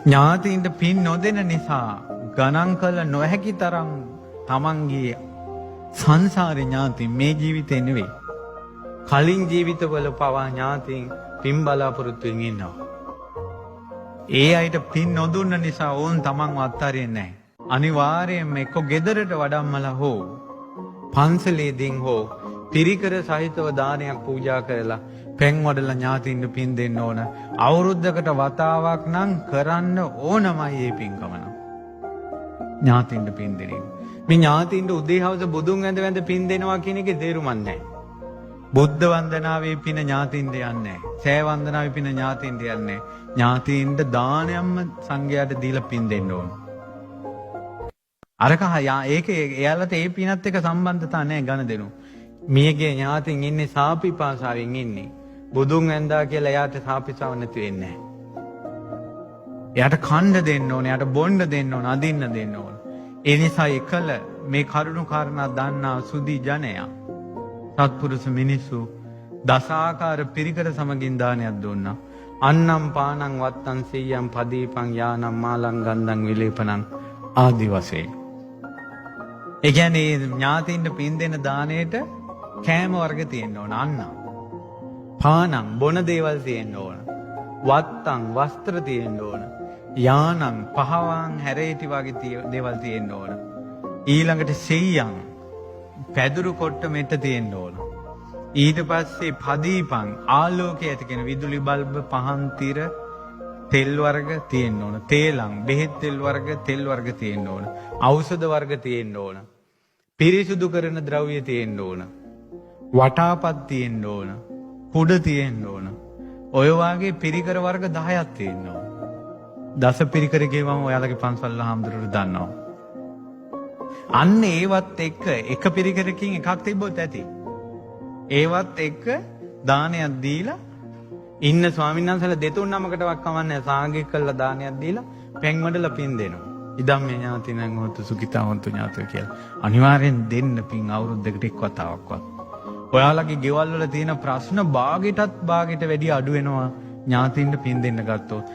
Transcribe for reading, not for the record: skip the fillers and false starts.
ඥාතීන්ට පින් නොදෙන නිසා ගණන් කළ නොහැකි තරම් තමන්ගේ සංසාරේ ඥාතීන් මේ ජීවිතේ නෙවෙයි. කලින් ජීවිතවල පවා ඥාතීන් පින් බලාපොරොත්තුෙන් ඉන්නවා. ඒ අයට පින් නොදුන්න නිසා ඕන් තමන්ව අත්හරින්නේ නැහැ. අනිවාර්යයෙන්ම එක්ක ගෙදරට වඩම්මලා හෝ පන්සලේදීන් හෝ පිරිකර සහිතව දානයක් පූජා කරලා පෙන් වඩලා ඥාතින්ට පින් දෙන්න ඕන. අවුරුද්දකට වතාවක් නම් කරන්න ඕනමයි මේ පින්කම නම්. ඥාතින්ට පින් දෙන එක. මේ ඥාතින්ට උදේ හවස බුදුන් වැඳ පින් දෙනවා කියන එකේ තේරුමක් නැහැ. බුද්ධ වන්දනාවේ පින ඥාතින්ට යන්නේ නැහැ. සෑ වන්දනාවේ පින ඥාතින්ට යන්නේ නැහැ. ඥාතින්ට දානයක්ම සංඝයාට දීලා පින් දෙන්න ඕන. අරක ඒක එයාලට ඒ පිනත් එක්ක සම්බන්ධතා නැහැ ගණ දෙනු. මියගේ ඥාතින් ඉන්නේ සාපිපාසාවෙන් ඉන්නේ. බුදුන් වැඳා කියලා එයාට සාපිසාව නැති වෙන්නේ නැහැ. එයාට කන්න දෙන්න ඕන, එයාට බොන්න දෙන්න ඕන, අදින්න දෙන්න ඕන. ඒ නිසා එකල මේ කරුණු කාරණා දන්නා සුදි ජනයා සත්පුරුෂ මිනිස්සු දසාකාර පිරිකර සමගින් දානයක් දුන්නා. අන්නම් පානං වත්තං සීයං පදීපං යානම් මාලං ගන්ධං විලේපනං ආදි වශයෙන්. ඒ කියන්නේ ඥාතින්ට පින් දෙන දාණයට කෑම වර්ග තියෙන්න ඕන. අන්නම් පානං බොන දේවල් තියෙන්න ඕන. වත්තං වස්ත්‍ර තියෙන්න ඕන. යානම් පහවන් හැරේටි වගේ දේවල් තියෙන්න ඕන. ඊළඟට සෙයියන් පැදුරු කොට්ට මෙට්ට තියෙන්න ඕන. ඊට පස්සේ පදීපං ආලෝකය ඇති කෙන විදුලි බල්බ පහන් තිර තෙල් වර්ග තියෙන්න ඕන. තේලං බෙහෙත් තෙල් වර්ග තියෙන්න ඕන. ඖෂධ වර්ග තියෙන්න ඕන. පිරිසුදු කරන ද්‍රව්‍ය තියෙන්න ඕන. වටාපත් තියෙන්න ඕන. කුඩ තියෙන්න ඕන. ඔය වාගේ පිරිකර වර්ග 10ක් තියෙන්න ඕන. දස පිරිකර කියවම ඔයාලගේ පන්සල් හාමුදුරුවෝ දන්නවා. අන්න ඒවත් එක්ක එක පිරිකරකින් එකක් තිබ්බොත් ඇති. ඒවත් එක්ක දානයක් දීලා ඉන්න ස්වාමීන් වහන්සේලා දෙතුන් නමකටවත් කමන්නේ සාංගික කළා දානයක් දීලා පෙන්වඩලා පින් දෙනවා. ඉදම් මේ ඥාතිනං හොතු සුඛිතා හොන්තු ඥාතෝ කියලා. අනිවාර්යෙන් දෙන්න පින් අවුරුද්දකට එක් වතාවක්වත්. ඔයාලගේ ගෙවල් වල තියෙන ප්‍රශ්න භාගයටත් භාගයට වැඩි අඩු වෙනවා ඥාතින්ට පින් දෙන්න ගත්තොත්.